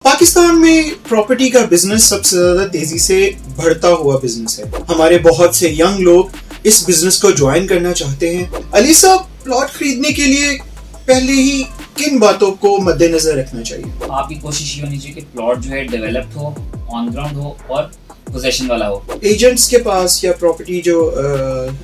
पाकिस्तान में प्रॉपर्टी का बिजनेस सबसे ज्यादा तेजी से बढ़ता हुआ बिजनेस है। हमारे बहुत से यंग लोग इस बिजनेस को ज्वाइन करना चाहते हैं। अली साहब, प्लॉट खरीदने के लिए पहले ही किन बातों को मद्देनजर रखना चाहिए? आपकी कोशिश ये होनी चाहिए कि प्लॉट जो है डेवलप्ड हो, ऑन ग्राउंड हो और पोजेशन वाला हो। एजेंट्स के पास या प्रॉपर्टी जो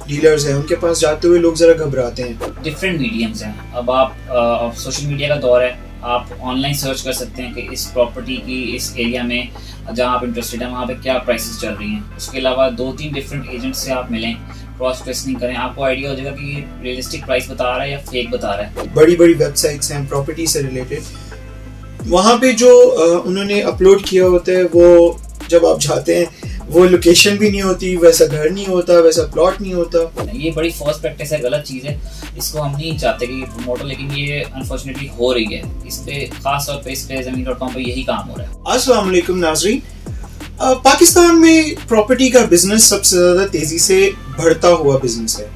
डीलर्स हैं उनके पास जाते हुए लोग जरा घबराते हैं। डिफरेंट मीडियम्स हैं। अब आप सोशल मीडिया का दौर है, आप ऑनलाइन सर्च कर सकते हैं कि इस प्रॉपर्टी की इस एरिया में जहाँ आप इंटरेस्टेड हैं वहाँ पे क्या प्राइसेस चल रही हैं। उसके अलावा 2-3 डिफरेंट एजेंट से आप मिलें, क्रॉस टेस्टिंग करें, आपको आइडिया हो जाएगा कि ये रियलिस्टिक प्राइस बता रहा है या फेक बता रहा है। बड़ी बड़ी वेबसाइट्स हैं प्रॉपर्टी से रिलेटेड, वहाँ पे जो उन्होंने अपलोड किया होता है वो जब आप जाते हैं वो लोकेशन भी नहीं होती, वैसा घर नहीं होता, वैसा प्लॉट नहीं होता। ये बड़ी फर्स्ट प्रैक्टिस है, गलत चीज़ है। इसको हम नहीं चाहते कि प्रमोट हो, लेकिन ये अनफॉर्चुनेटली हो रही है। इस पे खास तौर पे इस पे ज़मीन.com पे यही काम हो रहा है। अस्सलाम वालेकुम नाज़रीन, पाकिस्तान में प्रॉपर्टी का बिजनेस सबसे ज्यादा तेजी से बढ़ता हुआ बिजनेस है।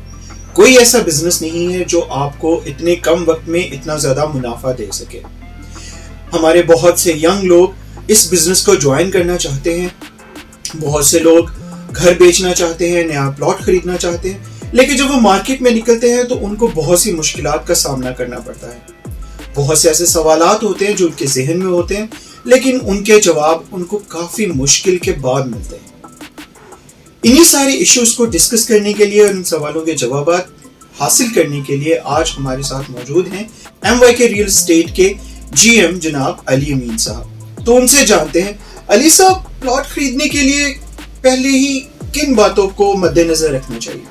कोई ऐसा बिजनेस नहीं है जो आपको इतने कम वक्त में इतना ज्यादा मुनाफा दे सके। हमारे बहुत से यंग लोग इस बिजनेस को ज्वाइन करना चाहते हैं। बहुत से लोग घर बेचना चाहते हैं, नया प्लॉट खरीदना चाहते हैं, लेकिन जब वो मार्केट में निकलते हैं तो उनको बहुत सी मुश्किलात का सामना करना पड़ता है। बहुत से ऐसे सवालात होते हैं जो उनके जहन में होते हैं, लेकिन उनके जवाब उनको काफी मुश्किल के बाद मिलते हैं। इन्हीं सारे इश्यूज को डिस्कस करने के लिए और इन सवालों के जवाब हासिल करने के लिए आज हमारे साथ मौजूद हैं MYK रियल एस्टेट के GM जनाब अली अमीन साहब। तो उनसे जानते हैं, अली साहब, प्लॉट खरीदने के लिए पहले ही किन बातों को मद्देनजर रखना चाहिए?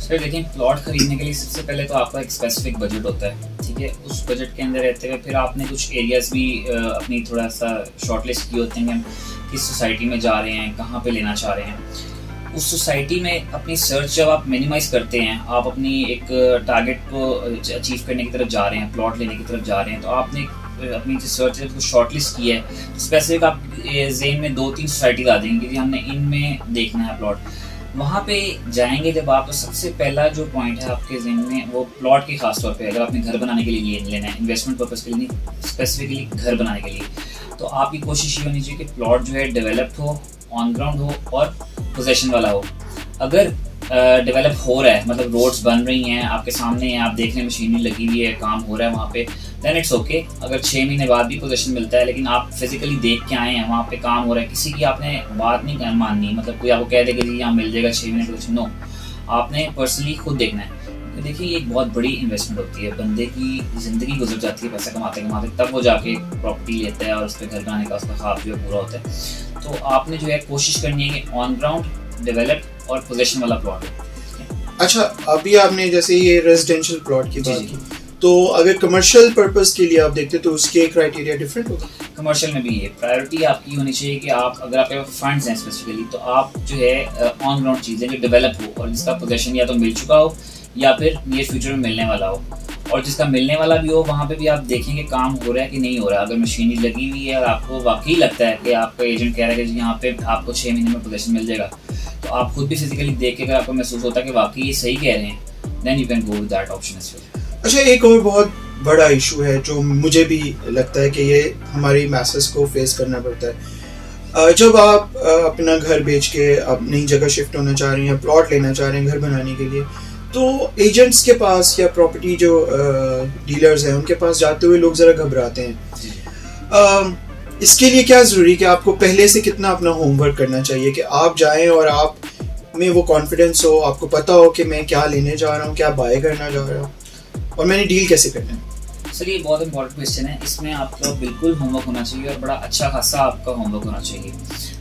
सर देखिए, प्लॉट खरीदने के लिए सबसे पहले तो आपका एक स्पेसिफिक बजट होता है, ठीक है। उस बजट के अंदर रहते हुए फिर आपने कुछ एरियाज भी अपनी थोड़ा सा शॉर्टलिस्ट किए होते हैं कि हम किस सोसाइटी में जा रहे हैं, कहाँ पे लेना चाह रहे हैं। उस सोसाइटी में अपनी सर्च जब आप मिनिमाइज करते हैं, आप अपनी एक टारगेट को अचीव करने की तरफ जा रहे हैं, प्लॉट लेने की तरफ जा रहे हैं, तो आपने अपनी जो सर्च है उसको शॉर्टलिस्ट की है। स्पेसिफिक आप जेन में 2-3 सोसाइटी ला देंगे कि हमने इनमें देखना है प्लॉट। वहाँ पे जाएंगे जब आप, तो सबसे पहला जो पॉइंट है आपके जेन में वो प्लॉट के खास तौर पे, अगर आपने घर बनाने के लिए लेना है, इन्वेस्टमेंट पर्पज़ के लिए नहीं, स्पेसिफिकली घर बनाने के लिए, तो आपकी कोशिश ये होनी चाहिए कि प्लॉट जो है डेवलप्ड हो, ऑन ग्राउंड हो और पोजेशन वाला हो। अगर डेवलप हो रहा है, मतलब रोड्स बन रही हैं आपके सामने हैं, आप देख रहे हैं मशीनरी लगी हुई है, काम हो रहा है वहाँ पे, देन इट्स ओके। अगर 6 महीने बाद भी पोजीशन मिलता है लेकिन आप फिजिकली देख के आए हैं, वहाँ पे काम हो रहा है, किसी की आपने बात नहीं माननी, मतलब कोई आपको कह दे कि जी यहाँ मिल जाएगा 6 महीने पोजीशन, नो, आपने पर्सनली खुद देखना है। तो देखिए, ये एक बहुत बड़ी इन्वेस्टमेंट होती है, बंदे की ज़िंदगी गुजर जाती है पैसा कमाते कमाते, तब वो जाके प्रॉपर्टी लेता है और उस पर घर बनाने का उसका ख्वाब जो है पूरा होता है। तो आपने जो है कोशिश करनी है कि ऑन ग्राउंड डेवलप और पोजीशन वाला प्लॉट हो। अच्छा, अभी आपने जैसे ये रेजिडेंशियल प्लॉट की बात की, तो अगर कमर्शियल पर्पस के लिए आप देखते तो उसके क्राइटेरिया डिफरेंट होगा? कमर्शियल में भी ये प्रायोरिटी आपकी होनी चाहिए कि आप, अगर आपके फंड्स हैं स्पेसिफिकली, तो आप जो है ऑन ग्राउंड चीज़ें जो डेवलप हो और जिसका पोजीशन या तो मिल चुका हो या फिर नियर फ्यूचर में मिलने वाला हो। और जिसका मिलने वाला भी हो वहाँ पे भी आप देखेंगे काम हो रहा है कि नहीं हो रहा है। अगर मशीनरी लगी हुई है और आपको वाकई लगता है कि आपका एजेंट कह रहा है कि यहाँ पे आपको 6 महीने में पोजीशन मिल जाएगा, तो आप खुद भी फिजिकली देख के अगर आपको महसूस होता है कि वाकई ये सही कह रहे हैं, then you can go with that option as well. अच्छा, एक और बहुत बड़ा इशू है जो मुझे भी लगता है कि ये हमारी मैसेज को फेस करना पड़ता है। जब आप अपना घर बेच के आप नई जगह शिफ्ट होना चाह रहे हैं, प्लॉट लेना चाह रहे हैं घर बनाने के लिए, तो एजेंट्स के पास या प्रॉपर्टी जो डीलर्स हैं उनके पास जाते हुए लोग ज़रा घबराते हैं। इसके लिए क्या ज़रूरी कि आपको पहले से कितना अपना होमवर्क करना चाहिए कि आप जाएं और आप में वो कॉन्फिडेंस हो, आपको पता हो कि मैं क्या लेने जा रहा हूँ, क्या बाय करना जा रहा हूँ और मैंने डील कैसे करना है? सर, ये बहुत इंपॉर्टेंट क्वेश्चन है। इसमें आपका बिल्कुल होमवर्क होना चाहिए और बड़ा अच्छा खासा आपका होमवर्क होना चाहिए।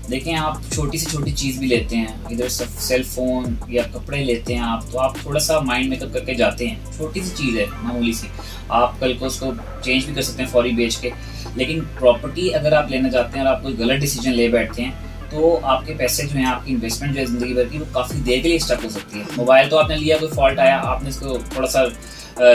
देखें, आप छोटी से छोटी चीज़ भी लेते हैं, इधर सेल फोन या कपड़े लेते हैं आप, तो आप थोड़ा सा माइंड मेकअप करके जाते हैं। छोटी सी चीज़ है, मामूली सी, आप कल को उसको चेंज भी कर सकते हैं फौरी बेच के। लेकिन प्रॉपर्टी अगर आप लेना चाहते हैं और आप कोई गलत डिसीजन ले बैठते हैं, तो आपके पैसे जो हैं, आपकी इन्वेस्टमेंट जो है ज़िंदगी भर की, वो काफ़ी देर के लिए स्टक हो सकती है। मोबाइल तो आपने लिया, कोई फॉल्ट आया, आपने इसको थोड़ा सा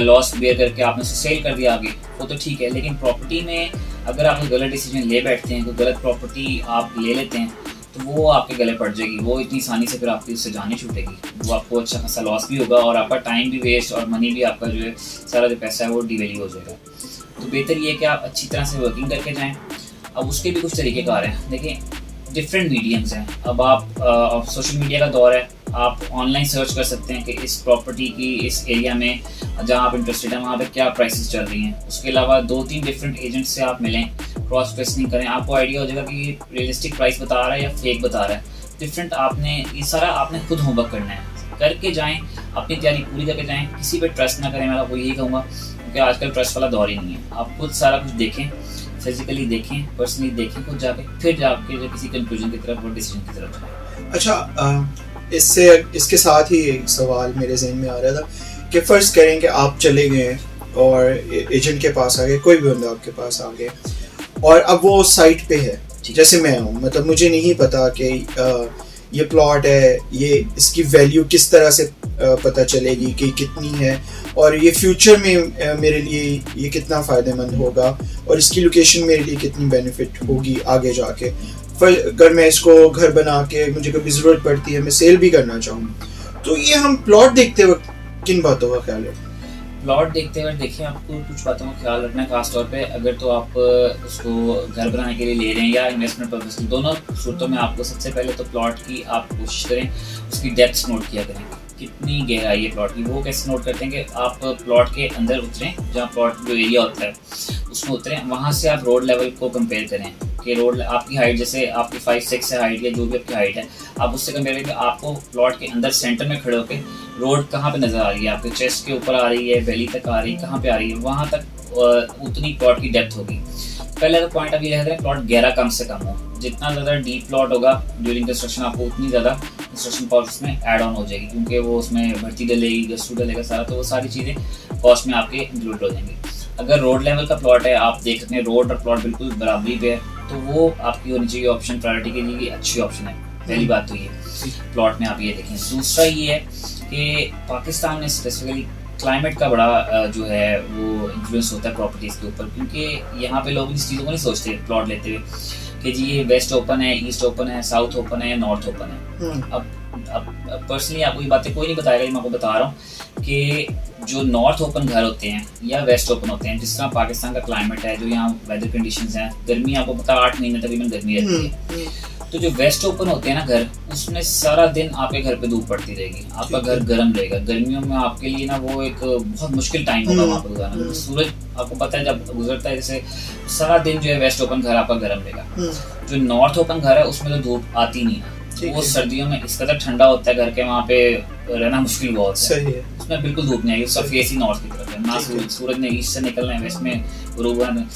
लॉस बेयर करके आपने उसे सेल कर दिया आगे, वो तो ठीक है। लेकिन प्रॉपर्टी में अगर आप कोई गलत डिसीजन ले बैठते हैं, कोई गलत प्रॉपर्टी आप ले लेते हैं, तो वो आपके गले पड़ जाएगी, वो इतनी आसानी से फिर आपकी उससे जान नहीं छूटेगी, वो आपको अच्छा खासा लॉस भी होगा और आपका टाइम भी वेस्ट और मनी भी आपका जो है सारा जो पैसा है वो डिवैल्यू हो जाएगा। तो बेहतर ये है कि आप अच्छी तरह से वर्किंग करके जाएँ अब उसके भी कुछ तरीक़ेकार हैं। देखिए डिफरेंट मीडियम्स हैं। अब आप सोशल मीडिया का दौर है, आप ऑनलाइन सर्च कर सकते हैं कि इस प्रॉपर्टी की इस एरिया में जहाँ आप इंटरेस्टेड हैं वहाँ पे क्या प्राइसेस चल रही हैं। उसके अलावा 2-3 डिफरेंट एजेंट से आप मिलें, क्रॉस क्वेश्चनिंग करें, आपको आइडिया हो जाएगा कि रियलिस्टिक प्राइस बता रहा है या फेक बता रहा है। डिफरेंट आपने ये सारा आपने खुद होमवर्क करना है, करके जाएँ, अपनी तैयारी पूरी करके जाएँ, किसी पर ट्रस्ट ना करें। मैं आपको यही कहूँगा क्योंकि आजकल ट्रस्ट वाला दौर ही नहीं है। आप खुद सारा कुछ देखें, फिजिकली देखें, पर्सनली देखें खुद जाके, फिर जाके जो किसी कंक्लूजन की तरफ और डिसीजन की तरफ जाएं। अच्छा, इसके साथ ही एक सवाल मेरे जहन में आ रहा था कि फ़र्ज़ करें कि आप चले गए और एजेंट के पास आ गए, कोई भी बंदा आपके पास आ गए और अब वो साइट पे है, जैसे मैं हूँ, मतलब मुझे नहीं पता कि ये प्लॉट है, ये इसकी वैल्यू किस तरह से पता चलेगी कि कितनी है और ये फ्यूचर में मेरे लिए ये कितना फ़ायदेमंद होगा और इसकी लोकेशन मेरे लिए कितनी बेनिफिट होगी आगे जाके। अगर मैं इसको घर बना के मुझे कभी ज़रूरत पड़ती है, मैं सेल भी करना चाहूँ, तो ये हम प्लॉट देखते वक्त किन बातों का ख्याल रखें? प्लॉट देखते हुए देखिए आपको कुछ बातों का ख्याल रखना है, खासतौर पे अगर तो आप उसको घर बनाने के लिए ले रहे हैं या इन्वेस्टमेंट पर्पस के, दोनों सूरतों में आपको सबसे पहले तो प्लॉट की आप कोशिश करें उसकी डेप्थ नोट किया करें, कितनी गहराई है प्लॉट की। वो कैसे नोट करते हैं कि आप प्लॉट के अंदर उतरें, जहाँ प्लॉट जो एरिया होता है उसमें उतरें, वहाँ से आप रोड लेवल को कंपेयर करें कि रोड आपकी हाइट, जैसे आपकी 5-6 है हाइट या जो भी आपकी हाइट है, आप उससे कंपेयर करें आपको प्लॉट के अंदर सेंटर में खड़े होकर रोड कहाँ पे नज़र आ रही है, आपके चेस्ट के ऊपर आ रही है, बेली तक आ रही है, कहाँ पे आ रही है, वहाँ तक उतनी प्लॉट की डेप्थ होगी। पहले तो पॉइंट आप ये रहता है प्लॉट गहरा कम से कम हो, जितना ज़्यादा डीप प्लॉट होगा ड्यूरिंग कंस्ट्रक्शन आपको उतनी ज़्यादा कंस्ट्रक्शन कॉस्ट उसमें ऐड ऑन हो जाएगी, क्योंकि वो उसमें भर्ती डलेगी, गस्तू डलेगा सारा, तो वो सारी चीज़ें कॉस्ट में आपके इंक्लूड हो जाएंगी। अगर रोड लेवल का प्लॉट है, आप देख सकते हैं रोड और प्लॉट बिल्कुल बराबरी पे है, तो वो आपकी होनी चाहिए ऑप्शन, प्रायोरिटी के लिए अच्छी ऑप्शन है। पहली बात तो ये प्लॉट में आप ये देखें। दूसरा ये है कि पाकिस्तान में स्पेसिफिकली क्लाइमेट का बड़ा जो है वो इन्फ्लुएंस होता है प्रॉपर्टीज़ के ऊपर, क्योंकि यहाँ पे लोग इस चीज़ों को नहीं सोचते प्लॉट लेते हुए कि जी ये वेस्ट ओपन है, ईस्ट ओपन है, साउथ ओपन है या नॉर्थ ओपन है। अब पर्सनली आपको ये बातें कोई नहीं बताएगा, मैं आपको बता रहा हूँ कि जो नॉर्थ ओपन घर होते हैं या वेस्ट ओपन होते हैं, जिस तरह पाकिस्तान का क्लाइमेट है, जो यहाँ वेदर कंडीशंस हैं, गर्मी आपको पता 8 महीने तकरीबन गर्मी रहती है, तो जो वेस्ट ओपन होते हैं ना घर, उसमें सारा दिन आपके घर पे धूप पड़ती रहेगी, आपका घर गर्म रहेगा। गर्मियों में आपके लिए ना वो एक बहुत मुश्किल टाइम होगा वहाँ पे गुजारना। सूरज आपको पता है जब गुजरता है, जैसे सारा दिन जो है वेस्ट ओपन घर आपका गर्म रहेगा। जो नॉर्थ ओपन घर है उसमें तो धूप आती नहीं है, वो सर्दियों में इस कदर ठंडा होता है घर के, वहाँ पे रहना मुश्किल बहुत है, उसमें बिल्कुल धूप नहीं आएगी, उसका फेस ही नॉर्थ की तरफ है, ना सूरज ने ईस्ट से निकलना है, वेस्ट में गुरूब।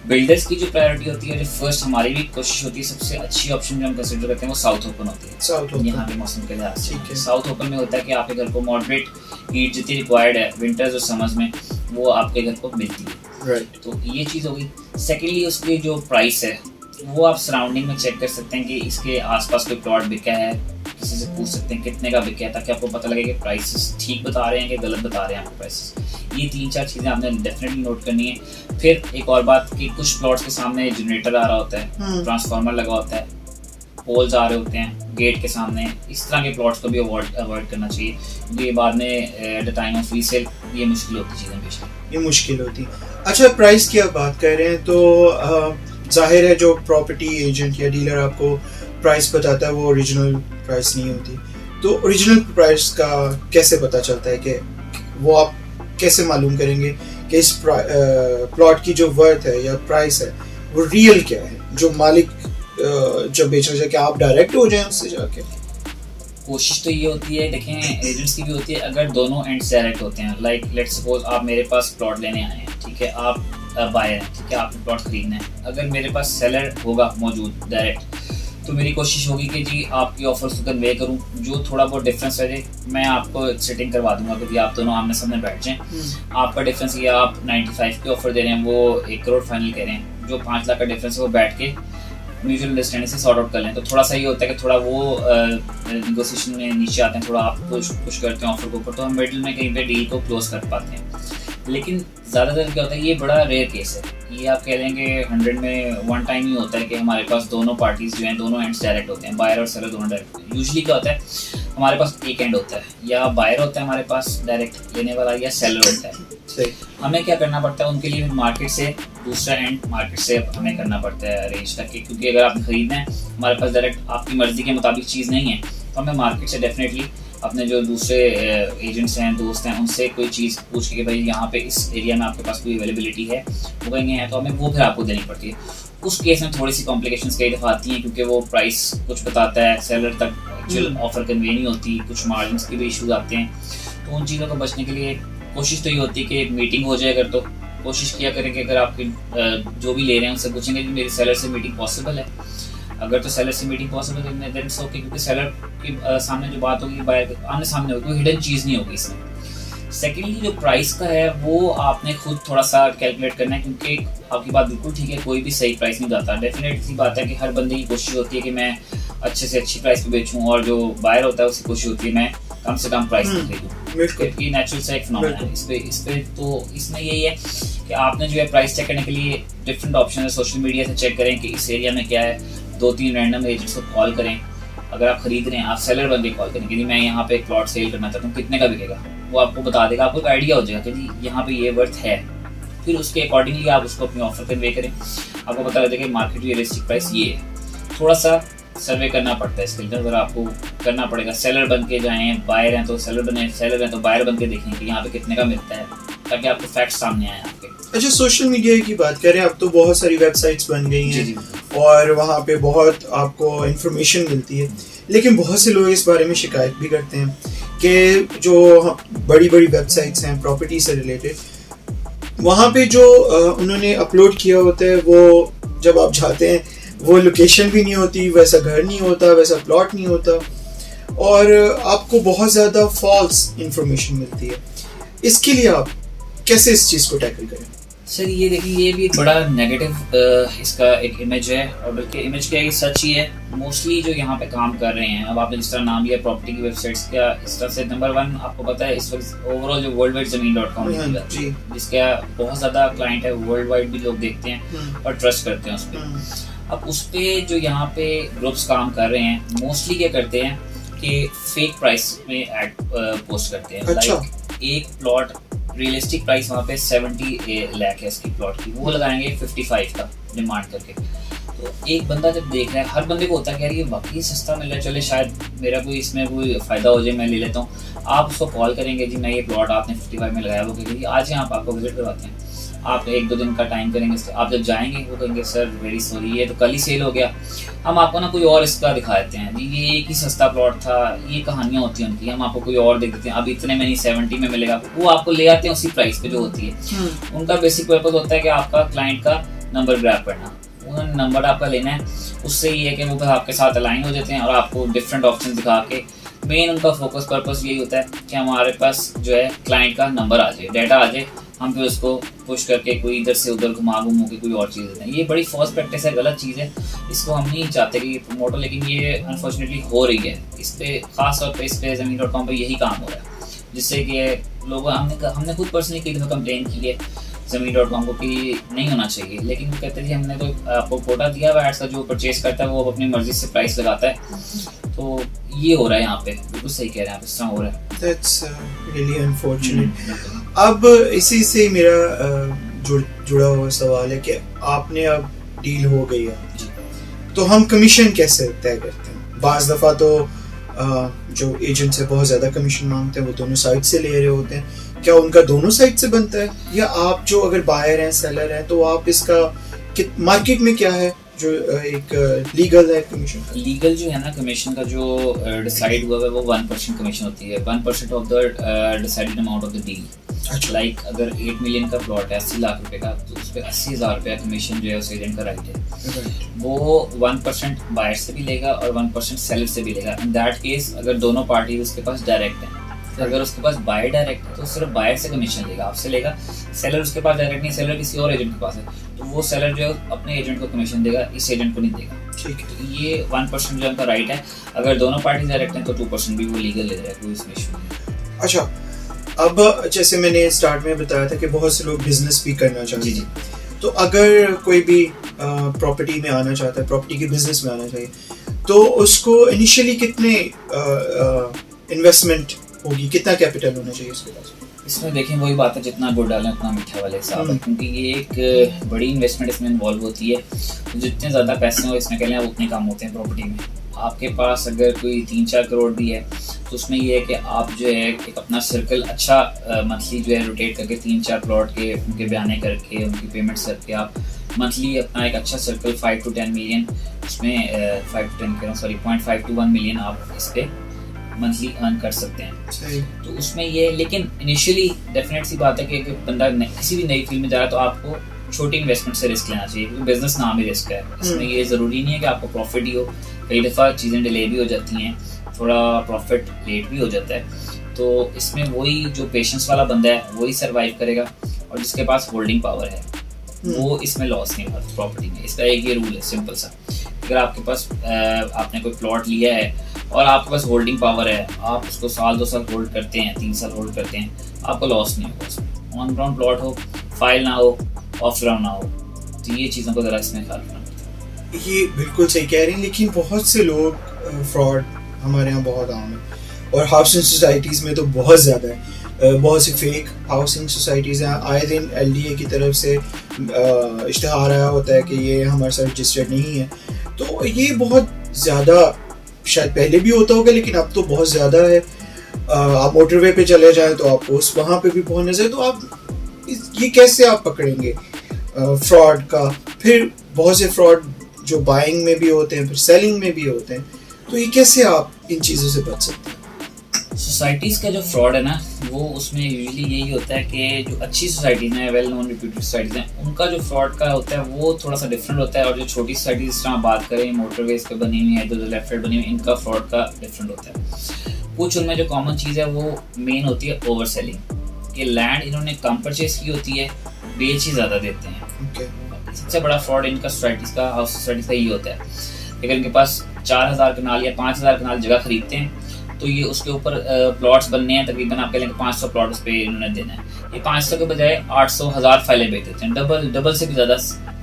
बिल्डर्स की जो प्रायोरिटी होती है, जो फर्स्ट हमारी भी कोशिश होती है, सबसे अच्छी ऑप्शन जो हम कंसिडर करते हैं वो साउथ ओपन होती है। यहाँ पे मौसम के लिहाज से साउथ ओपन में होता है कि आपके घर को मॉडरेट हीट जितनी रिक्वायर्ड है विंटर्स और समर्स में, वो आपके घर को मिलती है। तो ये चीज़ होगी। सेकेंडली उसकी जो प्राइस है वो आप सराउंडिंग में चेक कर सकते हैं कि इसके आसपास कोई प्लॉट बिका है, किसी से पूछ सकते हैं कितने का बिका है, ताकि आपको पता लगे कि प्राइसेस ठीक बता रहे हैं कि गलत बता रहे हैं आपके प्राइसेस। ये 3-4 चीज़ें आपने डेफिनेटली नोट करनी है। फिर एक और बात कि कुछ प्लॉट्स के सामने जनरेटर आ रहा होता है, ट्रांसफार्मर लगा होता है, पोल्स आ रहे होते हैं गेट के सामने, इस तरह के प्लॉट्स को भी अवॉइड करना चाहिए, क्योंकि ये बाद में at the time of resale ये मुश्किल होती चीज़ें बेचना, ये मुश्किल होती। अच्छा, प्राइस की आप बात कर रहे हैं तो जाहिर है जो प्रॉपर्टी एजेंट या डीलर आपको प्राइस बताता है वो ओरिजिनल प्राइस नहीं होती, तो ओरिजिनल प्राइस का कैसे पता चलता है कि वो आप कैसे मालूम करेंगे कि इस प्लॉट की जो वर्थ है या प्राइस है वो रियल क्या है, जो मालिक जब बेचना चाहे, क्या आप डायरेक्ट हो जाएं उससे जाके? कोशिश तो ये होती है, देखें एजेंट्स की भी होती है, अगर दोनों एंड्स डायरेक्ट होते हैं, लाइक लेट्स सपोज आप मेरे पास प्लॉट लेने आए हैं, ठीक है, आप बायर हैं, ठीक है, आपने प्लॉट खरीदना है, अगर मेरे पास सेलर होगा मौजूद डायरेक्ट, तो मेरी कोशिश होगी कि जी आपकी ऑफर्स को कन्वे करूं, जो थोड़ा बहुत डिफरेंस है मैं आपको सेटिंग करवा दूंगा कि आप दोनों आमने सामने बैठ जाएं। आपका डिफरेंस ये आप 95 की ऑफर दे रहे हैं, वो 1 करोड़ फाइनल कह रहे हैं, जो 5 लाख का डिफरेंस है वो बैठ के म्यूचुअल अंडरस्टैंडिंग से सॉर्ट आउट कर लें। तो थोड़ा सा ये होता है कि थोड़ा वो नेगोशिएशन में नीचे आते हैं, थोड़ा आप पुश करते हैं ऑफर के ऊपर, तो हम मिडिल में कहीं पे डील को क्लोज कर पाते हैं। लेकिन ज़्यादातर क्या होता है, ये बड़ा रेयर केस है, ये आप कह लेंगे 100 में 1 टाइम ही होता है कि हमारे पास दोनों पार्टीज जो हैं, दोनों एंड्स डायरेक्ट होते हैं, बायर और सेलर दोनों डायरेक्ट। यूजुअली क्या होता है, हमारे पास एक एंड होता है, या बायर होता है हमारे पास डायरेक्ट लेने वाला, या सेलर होता है। हमें क्या करना पड़ता है, उनके लिए मार्केट से दूसरा एंड मार्केट से हमें करना पड़ता है अरेंज करके, क्योंकि अगर आपने खरीदना है, हमारे पास डायरेक्ट आपकी मर्जी के मुताबिक चीज़ नहीं है, तो हमें मार्केट से डेफिनेटली अपने जो दूसरे एजेंट्स हैं, दोस्त हैं, उनसे कोई चीज़ पूछ के कि भाई यहाँ पे इस एरिया में आपके पास कोई अवेलेबिलिटी है, वो कहेंगे है, तो हमें वो फिर आपको देनी पड़ती है। उस केस में थोड़ी सी कॉम्प्लिकेशंस कई दफ़ा आती हैं, क्योंकि वो प्राइस कुछ बताता है, सेलर तक एक्चुअल ऑफर कन्वे नहीं होती, कुछ मार्जिन्स के भी इशूज़ आते हैं। तो उन चीज़ों को बचने के लिए कोशिश तो ये होती है कि एक मीटिंग हो जाए, अगर तो कोशिश किया करें कि अगर आपके जो भी ले रहे हैं उनसे पूछेंगे कि मेरे सेलर से मीटिंग पॉसिबल है। अगर तो सेलर से मीटिंग पॉसिबल है देन इट्स ओके, क्योंकि सेलर के सामने जो बात होगी बायर आमने सामने होगी, कोई हिडन चीज़ नहीं होगी इसमें। सेकेंडली जो प्राइस का है वो आपने खुद थोड़ा सा कैलकुलेट करना है, क्योंकि आपकी बात बिल्कुल ठीक है, कोई भी सही प्राइस नहीं जाता। डेफिनेटली बात है कि हर बंदे की कोशिश होती है कि मैं अच्छे से अच्छी प्राइस पे बेचूं, और जो बायर होता है उसकी कोशिश होती है मैं कम से कम प्राइस में खरीदूं। ये नेचुरल सा एक फिनोमेना है। इस पे तो इसमें यही है कि आपने जो है प्राइस चेक करने के लिए डिफरेंट ऑप्शन है, सोशल मीडिया से चेक करें कि इस एरिया में क्या है, 2-3 रैंडम एजेंट्स को कॉल करें। अगर आप खरीद रहे हैं, आप सेलर बन के कॉल करें कि मैं यहाँ पे एक प्लॉट सेल करना चाहता हूँ, कितने का बिकेगा, वो आपको बता देगा, आपको एक आइडिया हो जाएगा कि जी यहाँ पे ये वर्थ है। फिर उसके अकॉर्डिंगली आप उसको अपनी ऑफर कन्वे करें, आपको पता लगेगा कि मार्केट रियलिस्टिक प्राइस ये है। थोड़ा सा सर्वे करना पड़ता है इसके लिए, अगर आपको करना पड़ेगा, सेलर बन के जाएँ, बायर हैं तो सेलर बने, सेलर हैं तो बायर बन के देखें कि यहाँ पे कितने का मिलता है, ताकि आपको फैक्ट सामने आए आपके। अच्छा, सोशल मीडिया की बात करें, अब तो बहुत सारी वेबसाइट्स बन गई हैं और वहाँ पे बहुत आपको इन्फॉर्मेशन मिलती है, लेकिन बहुत से लोग इस बारे में शिकायत भी करते हैं कि जो बड़ी बड़ी वेबसाइट्स हैं प्रॉपर्टी से रिलेटेड, वहाँ पे जो उन्होंने अपलोड किया होता है, वो जब आप जाते हैं वो लोकेशन भी नहीं होती, वैसा घर नहीं होता, वैसा प्लॉट नहीं होता, और आपको बहुत ज़्यादा फॉल्स इंफॉर्मेशन मिलती है। इसके लिए आप कैसे इस चीज़ को टैकल करें? सर ये देखिए, ये भी एक बड़ा नेगेटिव इसका एक इमेज है, और बल्कि इमेज क्या है, सच ही है। मोस्टली जो यहाँ पे काम कर रहे हैं, अब आपने जिस तरह नाम लिया प्रॉपर्टी की वेबसाइट्स का, इस तरह से नंबर 1 आपको पता है इस वक्त ओवरऑल जो वर्ल्ड वाइड ज़मीन.com जिसका बहुत ज़्यादा क्लाइंट है, वर्ल्ड वाइड भी लोग देखते हैं और ट्रस्ट करते हैं उस पर। अब उस पर जो यहाँ पे ग्रुप्स काम कर रहे हैं, मोस्टली क्या करते हैं कि फेक प्राइस में एड पोस्ट करते हैं। अच्छा। लाइक एक प्लॉट रियलिस्टिक प्राइस वहाँ पे 70 लाख है इसकी प्लॉट की, वो लगाएंगे 55 का डिमांड करके। तो एक बंदा जब देख रहा है, हर बंदे को होता है कि यार ये वाकई सस्ता मिल रहा है, चले शायद मेरा कोई इसमें कोई फ़ायदा हो जाए, मैं ले लेता हूँ। आप उसको कॉल करेंगे, जी मैं ये प्लॉट आपने 55 में लगाया, वो कहेंगे आज यहाँ आपको विजिट करवाते हैं। आप 1-2 दिन का टाइम करेंगे, आप जब जाएंगे वो कहेंगे सर वेरी सॉरी, ये तो कल ही सेल हो गया, हम आपको ना कोई और इसका दिखा देते हैं जी, ये एक ही सस्ता प्लॉट था। ये कहानियाँ होती हैं उनकी, हम आपको कोई और देख देते हैं, अब इतने में नहीं 70 में मिलेगा, वो आपको ले आते हैं उसी प्राइस पे जो होती है। उनका बेसिक पर्पज होता है कि आपका क्लाइंट का नंबर ग्रैब करना, उन्होंने नंबर आपका लेना है, उससे ये है कि वो फिर आपके साथ अलाइन हो जाते हैं और आपको डिफरेंट ऑप्शन दिखा के, मेन उनका फोकस पर्पस यही होता है कि हमारे पास जो है क्लाइंट का नंबर आ जाए, डाटा आ जाए, हम फिर उसको पुश करके कोई इधर से उधर घुमा घूम के कोई और चीज़ देते हैं। ये बड़ी फॉल्स प्रैक्टिस है, गलत चीज़ है, इसको हम नहीं चाहते कि प्रमोट हो, लेकिन ये अनफॉर्चुनेटली हो रही है। इस पर खास तौर पर इस पर ज़मीन.com पर यही काम हो रहा है, जिससे कि लोग हमने खुद पर्सनली कई दफ़ा कंप्लेन की है ज़मीन.com को कि नहीं होना चाहिए, लेकिन वो कहते हैं हमने तो आपको कोटा दिया हुआ एड्स का, जो परचेज करता है वो अपनी मर्जी से प्राइस लगाता है। तो ये हो रहा है यहाँ पे, बिल्कुल सही कह रहे हैं आप, इस तरह हो रहा है। That's really unfortunate. अब इसी से मेरा जुड़ा हुआ सवाल है कि आपने अब डील हो गई है, तो हम कमीशन कैसे तय करते हैं? बाज़ दफ़ा तो जो एजेंट से बहुत ज़्यादा कमीशन मांगते हैं, वो दोनों साइड से ले रहे होते हैं। क्या उनका दोनों साइड से बनता है, या आप जो अगर बायर हैं, सेलर हैं, तो आप इसका मार्केट में क्या है जो एक लीगल है कमीशन? लीगल जो है ना कमीशन का जो डिसाइड हुआ है वो 1% कमीशन होती है, 1% of the decided amount of the deal. Like अगर 8 मिलियन का प्लॉट है 80 लाख रुपए का, तो उस पर 80,000 रुपया कमीशन जो है उस एजेंट का राइट है। वो 1% बायर से भी लेगा और 1% सेलर से भी लेगा। इन दैट केस अगर दोनों पार्टी उसके पास डायरेक्ट है, तो अगर उसके पास बायर डायरेक्ट है तो सिर्फ बायर से कमीशन लेगा, आपसे लेगा। सेलर उसके पास डायरेक्ट नहीं, सेलर किसी और एजेंट के पास है, तो वो सेलर जो है अपने एजेंट को कमीशन देगा, इस एजेंट को नहीं देगा। ठीक है, तो ये 1% जो उनका राइट है। अगर दोनों पार्टी डायरेक्ट हैं तो 2% भी वो लीगल ले रहा है, कोई इसमें इशू नहीं। अच्छा, अब जैसे मैंने स्टार्ट में बताया था कि बहुत से लोग बिजनेस भी करना चाहते हैं, तो अगर कोई भी प्रॉपर्टी में आना चाहता है, प्रॉपर्टी के बिजनेस में आना चाहिए, तो उसको इनिशियली कितने इन्वेस्टमेंट होगी, कितना कैपिटल होना चाहिए उसके पास? इसमें देखें वही बात है, जितना गुड़ डालें उतना मीठा वाले हिसाब है, क्योंकि ये एक बड़ी इन्वेस्टमेंट इसमें इन्वॉल्व होती है। तो जितने ज़्यादा पैसे हो इसमें कह लें उतने कम होते हैं प्रॉपर्टी में। आपके पास अगर कोई 3-4 करोड़ भी है तो उसमें ये है कि आप जो है एक अपना सर्कल अच्छा मंथली जो है रोटेट करके 3-4 प्लॉट के उनके बयाने करके उनकी पेमेंट्स करके आप मंथली अपना एक अच्छा सर्कल 5 to 10 मिलियन उसमें 0.5 to 1 मिलियन आप इस पर मंथली अर्न कर सकते हैं। तो उसमें ये, लेकिन इनिशियली डेफिनेट सी बात है कि अगर बंदा किसी भी नई फील्ड में जा रहा है तो आपको छोटी इन्वेस्टमेंट से रिस्क लेना चाहिए, क्योंकि बिजनेस नाम ही रिस्क है। इसमें ये ज़रूरी नहीं है कि आपको प्रॉफिट ही हो, कई दफ़ा चीज़ें डिले भी हो जाती हैं, थोड़ा प्रॉफिट लेट भी हो जाता है। तो इसमें वही जो पेशेंस वाला बंदा है वही सर्वाइव करेगा, और जिसके पास होल्डिंग पावर है वो इसमें लॉस नहीं होगा प्रॉपर्टी में। इसका एक ये रूल है सिंपल सा, अगर आपके पास आपने कोई प्लॉट लिया है और आपके पास होल्डिंग पावर है, आप उसको 1-2 साल होल्ड करते हैं, 3 साल होल्ड करते हैं, आपको लॉस नहीं होगा उसमें। ऑन ग्राउंड प्लॉट हो, फाइल ना हो, ऑफ ग्राउंड ना हो, तो ये चीज़ों को ज़रा इसमें ख्याल रखना पड़ता है। ये बिल्कुल सही कह रहे हैं, लेकिन बहुत से लोग फ्रॉड हमारे यहाँ बहुत आम है, और हाउसिंग सोसाइटीज़ में तो बहुत ज़्यादा है। बहुत सी फेक हाउसिंग सोसाइटीज़ हैं, आए दिन LDA की तरफ से इश्तिहार आया होता है कि ये हमारे साथ रजिस्टर्ड नहीं है। तो ये बहुत ज़्यादा, शायद पहले भी होता होगा लेकिन अब तो बहुत ज़्यादा है। आप मोटरवे पे चले जाएं तो आपको वहाँ पे भी बहुत नजर, तो आप ये कैसे आप पकड़ेंगे फ्रॉड का? फिर बहुत से फ्रॉड जो बाइंग में भी होते हैं, फिर सेलिंग में भी होते हैं, तो ये कैसे आप इन चीज़ों से बच सकते हैं? सोसाइटीज़ का जो फ्रॉड है ना, वो उसमें यूजुअली यही होता है कि जो अच्छी सोसाइटीज़ हैं, वेल नोन रिप्यूटेड सोसाइटीज़ हैं, उनका जो फ्रॉड का होता है वो थोड़ा सा डिफरेंट होता है। और जो छोटी सोसाइटीज़ जिस तरह बात करें मोटरवेज पे बनी हुई है, जो लेफ्ट राइट बनी हुई है, इनका फ्रॉड का डिफरेंट होता है। कुछ उनमें जो कॉमन चीज़ है वो मेन होती है ओवर सेलिंग, कि लैंड इन्होंने कम परचेज की होती है, बेच ही ज़्यादा देते हैं। सबसे बड़ा फ्रॉड इनका सोसाइटीज़ का, हाउस सोसाइटीज़ का ये होता है, अगर इनके पास 4000 कनाल या 5000 कनाल जगह खरीदते हैं तो ये उसके ऊपर प्लॉट्स बनने हैं, तकरीबन आप कह लेंगे 500 प्लॉट उस पर इन्होंने देना है। ये 500 के बजाय 800-1000 फाइलें बेच देते हैं, डबल से भी ज़्यादा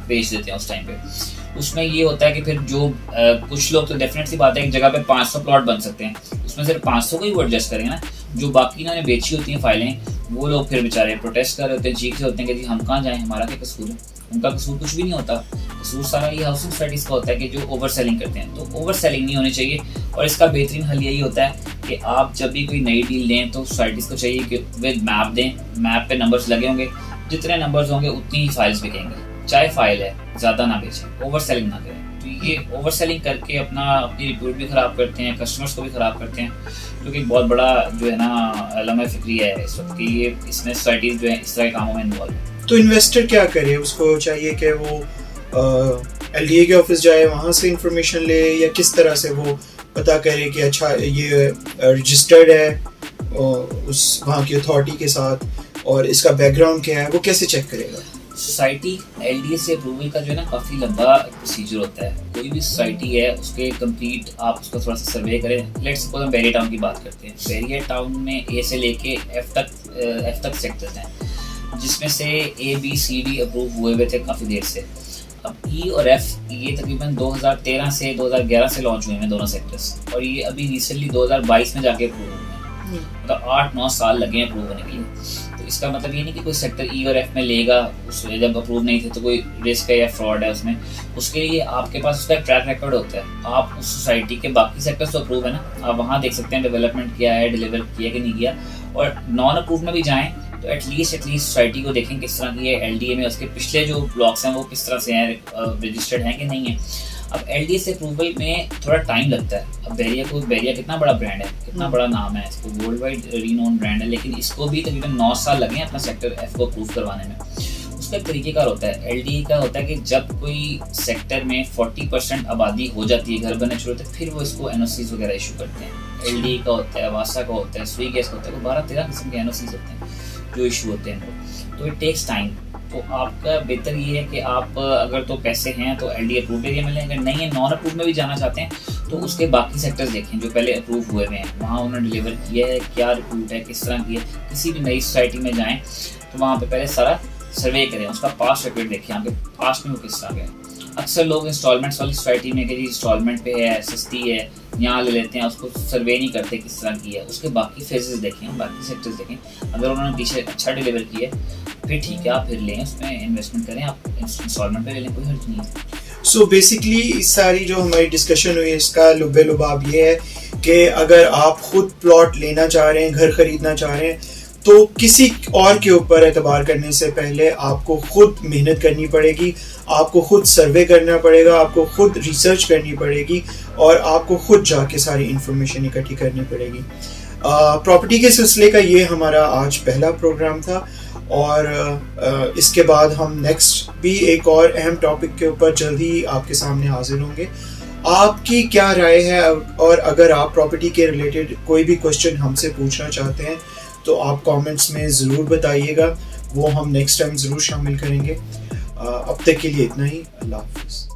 बेच देते हैं उस टाइम पे। उसमें ये होता है कि फिर जो कुछ लोग, तो डेफिनेट सी बात है एक जगह पे 500 प्लॉट बन सकते हैं, उसमें सिर्फ 500 को ही वो एडजस्ट करेंगे ना। जो बाकी इन्होंने बेची होती हैं फाइलें, वो लोग फिर बेचारे प्रोटेस्ट कर रहे होते हैं, चीख रहे होते हैं कि जी हम कहाँ जाएँ, हमारा क्या कसूर है। उनका कसूर कुछ भी नहीं होता, कसूर सारा ये हाउसिंग सोसाइटीज़ का होता है कि जो ओवर सेलिंग करते हैं। तो ओवर सेलिंग नहीं होनी चाहिए, और इसका बेहतरीन हल यही होता है कि आप जब भी कोई नई डील लें तो सोसाइटीज़ को चाहिए कि विद मैप दें, मैप पे नंबर्स लगे होंगे, जितने नंबर्स होंगे उतनी ही फाइल्स बिकेंगे, चाहे फाइल है, ज़्यादा ना बेचें, ओवर सेलिंग ना करें। तो ये ओवर सेलिंग करके अपनी रिप्यूट भी ख़राब करते हैं, कस्टमर्स को भी ख़राब करते हैं, क्योंकि बहुत बड़ा जो है ना लम्हा फिक्री है इस वक्त की, ये इसमें सोसाइटीज़ जो है इस तरह के कामों में इन्वॉल्व है। तो इन्वेस्टर क्या करे? उसको चाहिए कि वो LDA के ऑफिस जाए, वहाँ से इंफॉर्मेशन ले, या किस तरह से वो पता करे कि अच्छा ये रजिस्टर्ड है उस वहाँ की अथॉरिटी के साथ, और इसका बैकग्राउंड क्या है, वो कैसे चेक करेगा? सोसाइटी LDA से अप्रूवल का जो है ना काफ़ी लंबा प्रोसीजर होता है। कोई भी सोसाइटी है उसके कंप्लीट आप उसका थोड़ा सा सर्वे करें। लेट्स सपोज हम बैरिया टाउन की बात करते हैं। बैरिया टाउन में A से लेके F तक सेक्टर्स हैं, जिसमें से A, B, C, D approve हुए थे काफ़ी देर से। अब E और F ये तकरीबन 2013 से 2011 से लॉन्च हुए हैं दोनों सेक्टर्स, और ये अभी रिसेंटली 2022 में जाके अप्रूव हुए हैं। मतलब 8-9 साल लगे हैं अप्रूव होने के लिए। तो इसका मतलब ये नहीं कि कोई सेक्टर E और F में लेगा, उस जब अप्रूव नहीं थे तो कोई रिस्क है या फ्रॉड है उसमें। उसके लिए आपके पास उसका ट्रैक रिकॉर्ड होता है। आप उस सोसाइटी के बाकी सेक्टर्स तो अप्रूव है ना, आप वहाँ देख सकते हैं डेवलपमेंट किया है, डिलीवर किया कि नहीं किया। और नॉन अप्रूव में भी जाएँ तो एटलीस्ट सोसाइटी को देखें किस तरह की है, LDA में उसके पिछले जो ब्लॉक्स हैं वो किस तरह से हैं, रजिस्टर्ड हैं कि नहीं है। अब LDA से अप्रूवल में थोड़ा टाइम लगता है। अब बैरिया कितना बड़ा ब्रांड है, कितना बड़ा नाम है, इसको वर्ल्ड वाइड रीनोन ब्रांड है, लेकिन इसको भी तकरीबन 9 साल लगे हैं अपना सेक्टर F को अप्रूव करवाने में। उसका तरीक़ेकार होता है, LDA का होता है कि जब कोई सेक्टर में 40% आबादी हो जाती है, घर बनने शुरू होते हैं, फिर वो इसको NOCs वगैरह इशू करते हैं। LDA का होता है, वासा का होता है, स्वी गैस का होता है, 12-13 किस्म के NOCs होते हैं जो इशू होते हैं। तो इट टेक्स टाइम। तो आपका बेहतर ये है कि आप अगर तो पैसे हैं तो LDA अप्रूव एरिया में लें, अगर नहीं है नॉन अप्रूव में भी जाना चाहते हैं तो उसके बाकी सेक्टर्स देखें जो पहले अप्रूव हुए हुए हैं, वहाँ उन्होंने डिलीवर किया है, क्या रिपोर्ट है, किस तरह की है। किसी भी नई सोसाइटी में जाएँ तो वहाँ पे पहले सारा सर्वे करें, उसका पास्ट रिकॉर्ड देखें, आपके पास्ट में वो किस तरह का है। अक्सर लोग इंस्टॉलमेंट्स वाली सोसाइटी में कि इंस्टॉलमेंट पे है, सस्ती है, यहाँ ले लेते हैं, उसको सर्वे नहीं करते किस तरह की है। उसके बाकी फेजेस देखें, बाकी सेक्टर्स देखें, अगर उन्होंने पीछे अच्छा डिलीवर किया फिर ठीक है, आप फिर लें, उसमें इन्वेस्टमेंट करें, आप इंस्टॉलमेंट पे ले लें, कोई हर्ज नहीं है। सो बेसिकली इस सारी जो हमारी डिस्कशन हुई है इसका लुब्बे लुबाब ये है कि अगर आप खुद प्लॉट लेना चाह रहे हैं, घर खरीदना चाह रहे हैं, तो किसी और के ऊपर एतबार करने से पहले आपको खुद मेहनत करनी पड़ेगी, आपको खुद सर्वे करना पड़ेगा, आपको खुद रिसर्च करनी पड़ेगी और आपको खुद जाके सारी इन्फॉर्मेशन इकट्ठी करनी पड़ेगी। प्रॉपर्टी के सिलसिले का ये हमारा आज पहला प्रोग्राम था और इसके बाद हम नेक्स्ट भी एक और अहम टॉपिक के ऊपर जल्दी आपके सामने हाजिर होंगे। आपकी क्या राय है और अगर आप प्रॉपर्टी के रिलेटेड कोई भी क्वेश्चन हमसे पूछना चाहते हैं तो आप कमेंट्स में ज़रूर बताइएगा, वो हम नेक्स्ट टाइम ज़रूर शामिल करेंगे। अब तक के लिए इतना ही। अल्लाह हाफ़िज़।